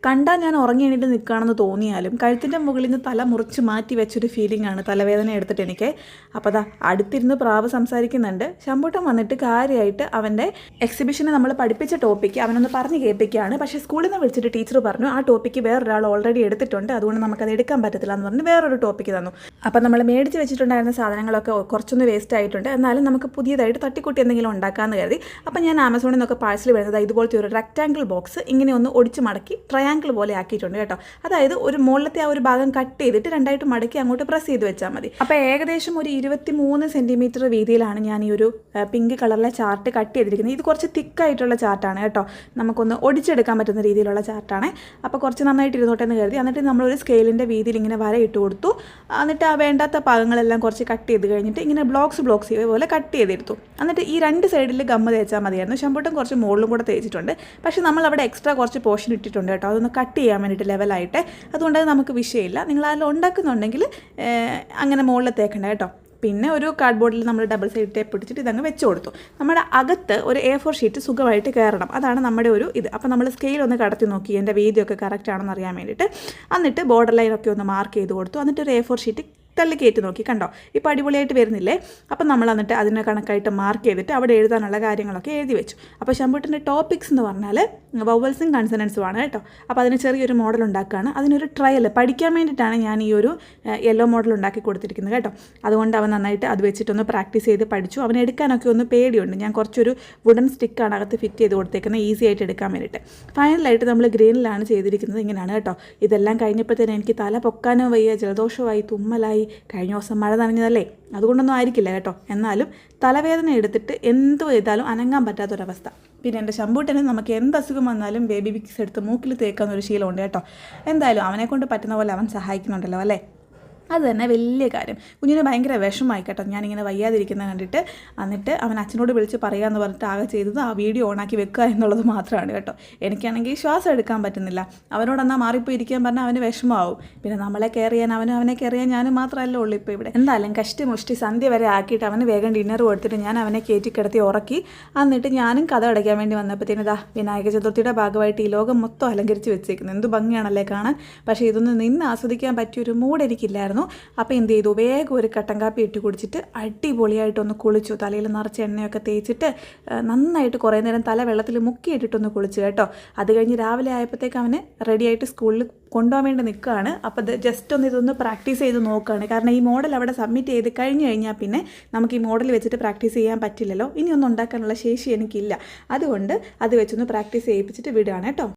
കണ്ടാൽ ഞാൻ ഉറങ്ങി എണീറ്റ് നിൽക്കുകയാണെന്ന് തോന്നിയാലും കഴുത്തിൻ്റെ മുകളിൽ നിന്ന് തല മുറിച്ച് മാറ്റി വെച്ചൊരു ഫീലിംഗ് ആണ് തലവേദന എടുത്തിട്ട് എനിക്ക്. അപ്പോൾ അതാ അടുത്തിരുന്ന് പ്രാവ് സംസാരിക്കുന്നുണ്ട്. ശമ്പൂട്ടൻ വന്നിട്ട് കാര്യമായിട്ട് അവൻ്റെ എക്സിബിഷന് നമ്മൾ പഠിപ്പിച്ച ടോപ്പിക്ക് അവനൊന്ന് പറഞ്ഞ് കേൾപ്പിക്കുകയാണ്. പക്ഷേ സ്കൂളിൽ നിന്ന് വിളിച്ചിട്ട് ടീച്ചർ പറഞ്ഞു ആ ടോപ്പിക്ക് വേറൊരാൾ ഓൾറെഡി എടുത്തിട്ടുണ്ട്, അതുകൊണ്ട് നമുക്കത് എടുക്കാൻ പറ്റത്തില്ല എന്ന് പറഞ്ഞ് വേറൊരു ടോപ്പിക്ക് തന്നു. അപ്പോൾ നമ്മൾ മേടിച്ച് വെച്ചിട്ടുണ്ടായിരുന്ന സാധനങ്ങളൊക്കെ കുറച്ചൊന്ന് വേസ്റ്റ് ആയിട്ടുണ്ട്, എന്നാലും നമുക്ക് പുതിയതായിട്ട് തട്ടിക്കൂട്ടി എന്തെങ്കിലും ഉണ്ടാക്കാമെന്ന് കരുതി. അപ്പോൾ ഞാൻ ആമസോണിൽ നിന്നൊക്കെ പാഴ്സൽ വരുന്നത് ഇതുപോലത്തെ ഒരു റെക്റ്റാങ്കിൾ ബോക്സ് ഇങ്ങനെ ഒന്ന് ഒടിച്ച് മടക്കി ട്രയാങ്കിൾ പോലെ ആക്കിയിട്ടുണ്ട് കേട്ടോ. അതായത് ഒരു മുകളിലത്തെ ആ ഒരു ഭാഗം കട്ട് ചെയ്തിട്ട് രണ്ടായിട്ട് മടക്കി അങ്ങോട്ട് പ്രസ് ചെയ്ത് വെച്ചാൽ മതി. അപ്പോൾ ഏകദേശം ഒരു 23 സെൻറ്റിമീറ്റർ വീതിയിലാണ് ഞാൻ ഈ ഒരു പിങ്ക് കളറിലെ ചാർട്ട് കട്ട് ചെയ്തിരിക്കുന്നത്. ഇത് കുറച്ച് തിക്കായിട്ടുള്ള ചാർട്ടാണ് കേട്ടോ, നമുക്കൊന്ന് ഒടിച്ചെടുക്കാൻ പറ്റുന്ന രീതിയിലുള്ള ചാർട്ടാണ്. അപ്പോൾ കുറച്ച് നന്നായിട്ട് ഇരുന്നോട്ടെ എന്ന് കരുതി. എന്നിട്ട് നമ്മളൊരു സ്കെയിലിൻ്റെ വീതിയിൽ ഇങ്ങനെ വര ഇട്ട് കൊടുത്തു. എന്നിട്ട് ആ വേണ്ടാത്ത ഭാഗങ്ങളെല്ലാം കുറച്ച് കട്ട് ചെയ്ത് കഴിഞ്ഞിട്ട് ഇങ്ങനെ ബ്ലോക്സ് പോലെ കട്ട് ചെയ്തെടുത്തു. എന്നിട്ട് ഈ രണ്ട് സൈഡിൽ ഗമ്മ തേച്ചാൽ മതിയായിരുന്നു. ശമ്പൂട്ടം കുറച്ച് മുകളിലും കൂടെ തേച്ചിട്ടുണ്ട്. പക്ഷേ നമ്മൾ അവിടെ എക്സ്ട്രാ കുറച്ച് പോർഷൻ ഇട്ടിട്ടുണ്ട് കേട്ടോ, അതൊന്ന് കട്ട് ചെയ്യാൻ വേണ്ടിയിട്ട് ലെവലായിട്ട്. അതുകൊണ്ട് അത് നമുക്ക് വിഷയമില്ല. നിങ്ങൾ അതിൽ ഉണ്ടാക്കുന്നുണ്ടെങ്കിൽ അങ്ങനെ മുകളിൽ തേക്കണ്ട കേട്ടോ. പിന്നെ ഒരു കാർഡ്ബോർഡിൽ നമ്മൾ ഡബിൾ സൈഡ് ടേപ്പ് പിടിച്ചിട്ട് ഇതങ്ങ് വെച്ച് കൊടുത്തു. നമ്മുടെ അകത്ത് ഒരു A4 ഷീറ്റ് സുഖമായിട്ട് കയറണം, അതാണ് നമ്മുടെ ഒരു ഇത്. അപ്പോൾ നമ്മൾ സ്കെയിൽ ഒന്ന് കടത്തി നോക്കി എൻ്റെ വീതിയൊക്കെ കറക്റ്റ് ആണെന്ന് അറിയാൻ വേണ്ടിയിട്ട്. എന്നിട്ട് ബോർഡർ ലൈനൊക്കെ ഒന്ന് മാർക്ക് ചെയ്ത് കൊടുത്തു. എന്നിട്ട് ഒരു A4 ഷീറ്റ് തള്ളി കയറ്റി നോക്കി, കണ്ടോ ഇപ്പോൾ അടിപൊളിയായിട്ട് വരുന്നില്ലേ. അപ്പം നമ്മൾ എന്നിട്ട് അതിനെ കണക്കായിട്ട് മാർക്ക് ചെയ്തിട്ട് അവിടെ എഴുതാനുള്ള കാര്യങ്ങളൊക്കെ എഴുതി വെച്ചു. അപ്പോൾ ശമ്പൂട്ടിൻ്റെ ടോപ്പിക്സ് എന്ന് പറഞ്ഞാൽ വവൽസും കൺസണൻസും ആണ് കേട്ടോ. അപ്പോൾ അതിന് ചെറിയൊരു മോഡൽ ഉണ്ടാക്കുകയാണ്. അതിനൊരു ട്രയൽ പഠിക്കാൻ വേണ്ടിയിട്ടാണ് ഞാൻ ഈ ഒരു യെല്ലോ മോഡൽ ഉണ്ടാക്കി കൊടുത്തിരിക്കുന്നത് കേട്ടോ. അതുകൊണ്ട് അവൻ നന്നായിട്ട് അത് വെച്ചിട്ടൊന്ന് പ്രാക്ടീസ് ചെയ്ത് പഠിച്ചു. അവൻ എടുക്കാനൊക്കെ ഒന്ന് പേടിയുണ്ട്. ഞാൻ കുറച്ചൊരു വുഡൻ സ്റ്റിക്കാണ് അകത്ത് ഫിറ്റ് ചെയ്ത് കൊടുത്തേക്കുന്നത്, ഈസി ആയിട്ട് എടുക്കാൻ വേണ്ടിയിട്ട്. ഫൈനലായിട്ട് നമ്മൾ ഗ്രീനിലാണ് ചെയ്തിരിക്കുന്നത്. ഇങ്ങനെയാണ് കേട്ടോ. ഇതെല്ലാം കഴിഞ്ഞപ്പോഴത്തേനും എനിക്ക് തല പൊക്കാനോ വയ്യ, ജലദോഷമായി, തുമ്മലായി. കഴിഞ്ഞ ദിവസം മഴ നനഞ്ഞതല്ലേ, അതുകൊണ്ടൊന്നും ആയിരിക്കില്ല കേട്ടോ. എന്നാലും തലവേദന എടുത്തിട്ട് എന്ത് ചെയ്താലും അനങ്ങാൻ പറ്റാത്തൊരവസ്ഥ. പിന്നെ എൻ്റെ ശമ്പൂട്ടന് നമുക്ക് എന്ത് അസുഖം വന്നാലും ബേബി വിക്സ് എടുത്ത് മൂക്കിൽ തേക്കാന്നൊരു ശീലമുണ്ട് കേട്ടോ. എന്തായാലും അവനെക്കൊണ്ട് പറ്റുന്ന പോലെ അവൻ സഹായിക്കുന്നുണ്ടല്ലോ അല്ലേ, അത് തന്നെ വലിയ കാര്യം. കുഞ്ഞിന് ഭയങ്കര വിഷമമായി കേട്ടോ ഞാനിങ്ങനെ വയ്യാതിരിക്കുന്നത് കണ്ടിട്ട്. എന്നിട്ട് അവൻ അച്ഛനോട് വിളിച്ച് പറയാമെന്ന് പറഞ്ഞിട്ട് ആകെ ചെയ്തത് ആ വീഡിയോ ഓണാക്കി വെക്കുക എന്നുള്ളത് മാത്രമാണ് കേട്ടോ. എനിക്കാണെങ്കിൽ ശ്വാസം എടുക്കാൻ പറ്റുന്നില്ല. അവനോടെന്നാൽ മാറിപ്പോയി ഇരിക്കാൻ പറഞ്ഞാൽ അവന് വിഷമമാവും. പിന്നെ നമ്മളെ കെയർ ചെയ്യാൻ അവനെ കെയർ ചെയ്യാൻ ഞാനും മാത്രമല്ല ഉള്ളൂ ഇപ്പോൾ ഇവിടെ. എന്തായാലും കഷ്ടി മുഷ്ടി സന്ധ്യ വരെ ആക്കിയിട്ട് അവന് വേഗം ഡിന്നർ കൊടുത്തിട്ട് ഞാൻ അവനെ കയറ്റി കിടത്തി ഉറക്കി. എന്നിട്ട് ഞാനും കഥ അടയ്ക്കാൻ വേണ്ടി വന്നപ്പോഴത്തേനും ഇതാ വിനായക ചതുർത്ഥിയുടെ ഭാഗമായിട്ട് ഈ ലോകം മൊത്തം അലങ്കരിച്ച് വെച്ചേക്കുന്നത്. എന്ത് ഭംഗിയാണല്ലേ കാണാൻ. പക്ഷേ ഇതൊന്നും നിന്ന് ആസ്വദിക്കാൻ പറ്റിയൊരു മൂഡ് എനിക്കില്ലായിരുന്നു. അപ്പോൾ എന്ത് ചെയ്തു, വേഗം ഒരു കട്ടൻ കാപ്പി ഇട്ട് കുടിച്ചിട്ട് അടിപൊളിയായിട്ടൊന്ന് കുളിച്ചു. തലയിൽ നിറച്ച് എണ്ണയൊക്കെ തേച്ചിട്ട് നന്നായിട്ട് കുറേ നേരം തല വെള്ളത്തിൽ മുക്കിയിട്ടിട്ടൊന്ന് കുളിച്ചു കേട്ടോ. അത് കഴിഞ്ഞ് രാവിലെ ആയപ്പോഴത്തേക്ക് അവന് റെഡിയായിട്ട് സ്കൂളിൽ കൊണ്ടുപോകാൻ വേണ്ടി നിൽക്കുകയാണ്. അപ്പോൾ അത് ജസ്റ്റ് ഒന്ന് ഇതൊന്ന് പ്രാക്ടീസ് ചെയ്ത് നോക്കുകയാണ്. കാരണം ഈ മോഡൽ അവിടെ സബ്മിറ്റ് ചെയ്ത് കഴിഞ്ഞ് കഴിഞ്ഞാൽ പിന്നെ നമുക്ക് ഈ മോഡൽ വെച്ചിട്ട് പ്രാക്ടീസ് ചെയ്യാൻ പറ്റില്ലല്ലോ. ഇനിയൊന്നും ഉണ്ടാക്കാനുള്ള ശേഷി എനിക്കില്ല. അതുകൊണ്ട് അത് വെച്ചൊന്ന് പ്രാക്ടീസ് ചെയ്യിപ്പിച്ചിട്ട് വിടുകയാണ് കേട്ടോ.